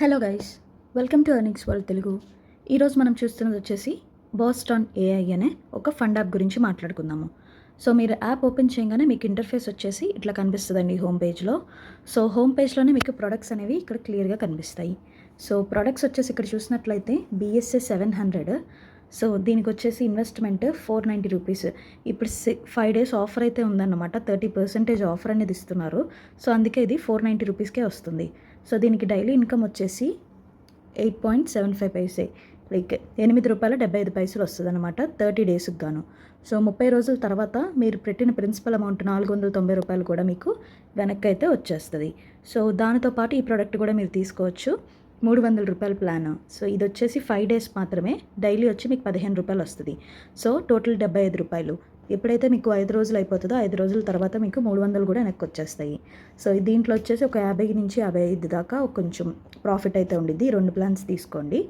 Hello guys, welcome to earnings world Telugu. ఈరోజు మనం చూస్తున్నది వచ్చేసి బాస్టాన్ ఏఐ అనే ఒక ఫండ్ యాప్ గురించి మాట్లాడుకుందాము. సో మీరు యాప్ ఓపెన్ చేయగానే మీకు ఇంటర్ఫేస్ వచ్చేసి ఇట్లా కనిపిస్తుందండి హోమ్ పేజ్లో. సో హోమ్ పేజ్లోనే మీకు ప్రొడక్ట్స్ అనేవి ఇక్కడ క్లియర్గా కనిపిస్తాయి. సో ప్రొడక్ట్స్ వచ్చేసి ఇక్కడ చూసినట్లయితే BSA 700. సో దీనికి వచ్చేసి ఇన్వెస్ట్మెంట్ 490 రూపీస్. ఇప్పుడు 5 days ఆఫర్ అయితే ఉందన్నమాట. 30% ఆఫర్ అనేది ఇస్తున్నారు. సో అందుకే ఇది 490 రూపీస్కే వస్తుంది. సో దీనికి డైలీ ఇన్కమ్ వచ్చేసి 8.75 పైసే, లైక్ ₹8.75 వస్తుంది అనమాట 30 daysకి గాను. సో 30 రోజుల తర్వాత మీరు పెట్టిన ప్రిన్సిపల్ అమౌంట్ ₹490 కూడా మీకు వెనక్కి అయితే వచ్చేస్తుంది. సో దానితో పాటు ఈ ప్రోడక్ట్ కూడా మీరు తీసుకోవచ్చు. ₹300 ప్లాన్. సో ఇది వచ్చేసి 5 days మాత్రమే. డైలీ వచ్చి మీకు ₹15 వస్తుంది. So total ₹75. ఎప్పుడైతే మీకు 5 రోజులు అయిపోతుందో 5 రోజుల తర్వాత మీకు 300 కూడా వెనక్కి వచ్చేస్తాయి. సో దీంట్లో వచ్చేసి ఒక 50 నుంచి 55 దాకా కొంచెం ప్రాఫిట్ అయితే ఉండిద్ది. 2 ప్లాన్స్ తీసుకోండి.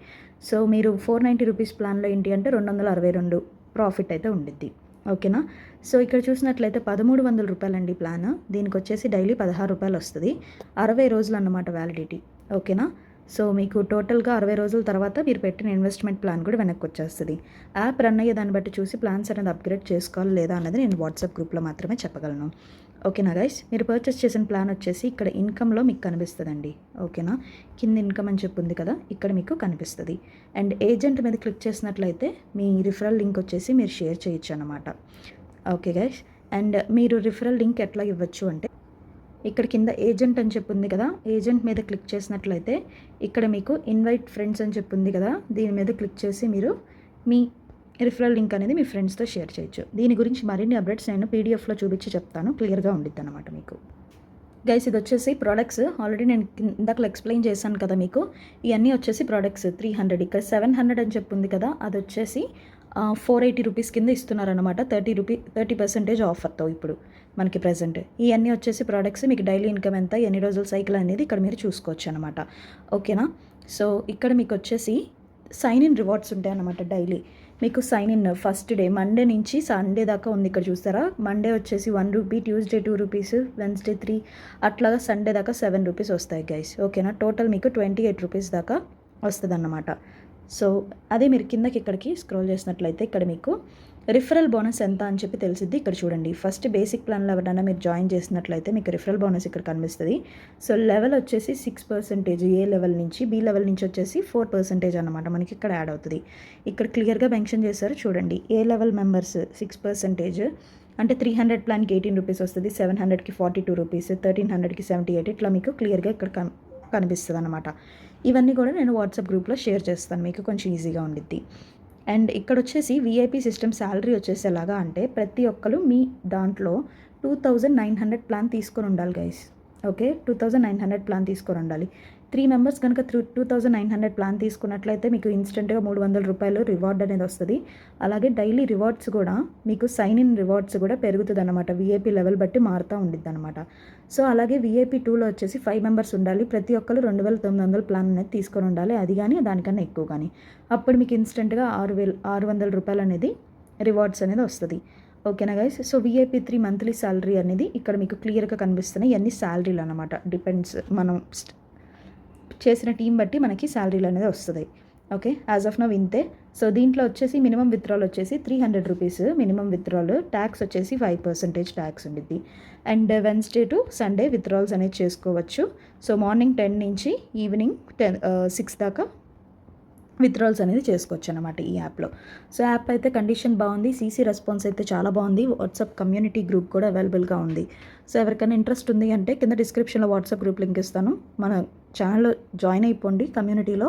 సో మీరు 490 రూపీస్ ప్లాన్లో ఏంటి అంటే 262 ప్రాఫిట్ అయితే ఉండిద్ది. ఓకేనా. సో ఇక్కడ చూసినట్లయితే ₹1300 అండి ప్లాన్. దీనికి వచ్చేసి డైలీ ₹16 వస్తుంది. 60 రోజులు అన్నమాట వ్యాలిడిటీ. ఓకేనా. సో మీకు టోటల్గా 60 రోజుల తర్వాత మీరు పెట్టిన ఇన్వెస్ట్మెంట్ ప్లాన్ కూడా వెనక్కి వచ్చేస్తుంది. యాప్ రన్ అయ్యే దాన్ని బట్టి చూసి ప్లాన్స్ అనేది అప్గ్రేడ్ చేసుకోవాలి లేదా అన్నది నేను వాట్సాప్ గ్రూప్లో మాత్రమే చెప్పగలను. ఓకేనా గైస్. మీరు పర్చేస్ చేసిన ప్లాన్ వచ్చేసి ఇక్కడ ఇన్కమ్లో మీకు కనిపిస్తుందండి. ఓకేనా. కింద ఇన్కమ్ అని చెప్పింది కదా, ఇక్కడ మీకు కనిపిస్తుంది. అండ్ ఏజెంట్ మీద క్లిక్ చేసినట్లయితే మీ రిఫరల్ లింక్ వచ్చేసి మీరు షేర్ చేయొచ్చు అన్నమాట. Okay guys. అండ్ మీరు రిఫరల్ లింక్ ఎట్లా ఇవ్వచ్చు అంటే ఇక్కడ కింద ఏజెంట్ అని చెప్పింది కదా, ఏజెంట్ మీద క్లిక్ చేసినట్లయితే ఇక్కడ మీకు ఇన్వైట్ ఫ్రెండ్స్ అని చెప్పింది కదా, దీని మీద క్లిక్ చేసి మీరు మీ రిఫరల్ లింక్ అనేది మీ ఫ్రెండ్స్తో షేర్ చేయొచ్చు. దీని గురించి మరిన్ని అప్డేట్స్ నేను PDFలో చూపించి చెప్తాను, క్లియర్గా ఉండిద్ది అనమాట మీకు. గైస్ ఇది వచ్చేసి ప్రోడక్ట్స్ ఆల్రెడీ నేను ఇందాక ఎక్స్ప్లెయిన్ చేశాను కదా మీకు. ఇవన్నీ వచ్చేసి ప్రోడక్ట్స్ 300. ఇక్కడ 700 అని చెప్పింది కదా, అది వచ్చేసి 480 రూపీస్ కింద ఇస్తున్నారనమాట. 30% ఆఫర్తో ఇప్పుడు మనకి ప్రజెంట్. ఇవన్నీ వచ్చేసి ప్రోడక్ట్స్. మీకు డైలీ ఇన్కమ్ ఎంత, ఎన్ని రోజుల సైకిల్ అనేది ఇక్కడ మీరు చూసుకోవచ్చు అనమాట. ఓకేనా. సో ఇక్కడ మీకు వచ్చేసి సైన్ ఇన్ రివార్డ్స్ ఉంటాయి అన్నమాట. డైలీ మీకు sign in first day Monday నుంచి సండే దాకా ఉంది. ఇక్కడ చూస్తారా, మండే వచ్చేసి ₹1, ట్యూస్డే ₹2, వెన్స్డే 3, అట్లాగా సండే దాకా ₹7 వస్తాయి గైస్. ఓకేనా. టోటల్ మీకు ₹28 దాకా వస్తుంది అన్నమాట. సో అదే మీరు కిందకి ఇక్కడికి స్క్రోల్ చేసినట్లయితే ఇక్కడ మీకు రిఫరల్ బోనస్ ఎంత అని చెప్పి తెలిసిద్ది. ఇక్కడ చూడండి, ఫస్ట్ బేసిక్ ప్లాన్లో ఎవరైనా మీరు జాయిన్ చేసినట్లయితే మీకు రిఫరల్ బోనస్ ఇక్కడ కనిపిస్తుంది. సో లెవెల్ వచ్చేసి 6%, ఏ లెవెల్ నుంచి, బి లెవెల్ నుంచి వచ్చేసి 4% అనమాట మనకి ఇక్కడ యాడ్ అవుతుంది. ఇక్కడ క్లియర్గా మెన్షన్ చేశారు చూడండి. ఏ లెవెల్ మెంబర్స్ 6%, అంటే 300 ప్లాన్కి ₹18 వస్తుంది, 700కి ₹42, 1300కి ₹78, ఇట్లా మీకు క్లియర్గా ఇక్కడ కనిపిస్తుంది అనమాట. ఇవన్నీ కూడా నేను వాట్సాప్ గ్రూప్లో షేర్ చేస్తాను, మీకు కొంచెం ఈజీగా ఉండిద్ది. అండ్ ఇక్కడ వచ్చేసి VIP సిస్టమ్ శాలరీ వచ్చేసి ఎలాగా అంటే ప్రతి ఒక్కరు మీ దాంట్లో 2900 ప్లాన్ తీసుకొని ఉండాలి గైస్. ఓకే, 2900 ప్లాన్ తీసుకొని ఉండాలి. 3 members కనుక 2900 ప్లాన్ తీసుకున్నట్లయితే మీకు ఇన్స్టెంట్గా ₹300 రివార్డ్ అనేది వస్తుంది. అలాగే డైలీ రివార్డ్స్ కూడా మీకు సైన్ ఇన్ రివార్డ్స్ కూడా పెరుగుతుంది అనమాట. VIP లెవెల్ బట్టి మారుతూ ఉండిద్ది అనమాట. సో అలాగే VIP 2లో వచ్చేసి 5 members ఉండాలి. ప్రతి ఒక్కరు 2900 ప్లాన్ అనేది తీసుకొని ఉండాలి. అది కానీ దానికన్నా ఎక్కువ కానీ, అప్పుడు మీకు ఇన్స్టెంట్గా ₹600 అనేది రివార్డ్స్ అనేది వస్తుంది. ఓకేనా guys. So VIP 3 monthly salary అనేది ఇక్కడ మీకు క్లియర్గా కనిపిస్తున్నాయి. ఇవన్నీ శాలరీలు అనమాట. డిపెండ్స్ మనం చేసిన టీం బట్టి మనకి శాలరీలు అనేది వస్తుంది. ఓకే, యాజ్ ఆఫ్ నవ్ ఇంతే. సో దీంట్లో వచ్చేసి మినిమం విత్డ్రాల్ వచ్చేసి ₹300 మినిమం విత్డ్రాల్. ట్యాక్స్ వచ్చేసి 5% ట్యాక్స్ ఉండిద్ది. And Wednesday to Sunday withdrawals అనేది చేసుకోవచ్చు. సో మార్నింగ్ 10 నుంచి ఈవినింగ్ 6 దాకా విత్డ్రాల్స్ అనేది చేసుకోవచ్చు అనమాట ఈ యాప్లో. సో యాప్ అయితే కండిషన్ బాగుంది, CC రెస్పాన్స్ అయితే చాలా బాగుంది. వాట్సాప్ కమ్యూనిటీ గ్రూప్ కూడా అవైలబుల్గా ఉంది. సో ఎవరికైనా ఇంట్రెస్ట్ ఉంది అంటే కింద డిస్క్రిప్షన్లో వాట్సాప్ గ్రూప్ లింక్ ఇస్తాను, మన ఛానల్లో జాయిన్ అయిపోండి. కమ్యూనిటీలో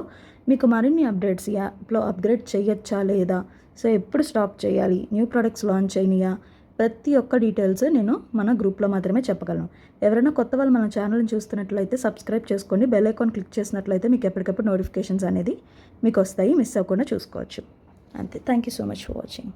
మీకు మరిన్ని అప్డేట్స్, యాప్లో అప్గ్రేడ్ చేయొచ్చా లేదా, సో ఎప్పుడు స్టాప్ చేయాలి, న్యూ ప్రొడక్ట్స్ లాంచ్ అయినాయా, ప్రతి ఒక్క డీటెయిల్స్ నేను మన గ్రూప్లో మాత్రమే చెప్పగలను. ఎవరైనా కొత్త వాళ్ళు మన ఛానల్ని చూస్తున్నట్లయితే సబ్స్క్రైబ్ చేసుకోండి. బెల్ ఐకాన్ క్లిక్ చేసినట్లయితే మీకు ఎప్పటికప్పుడు నోటిఫికేషన్స్ అనేది మీకు వస్తాయి, మిస్ అవ్వకుండా చూసుకోవచ్చు. అంతే. Thank you so much for watching.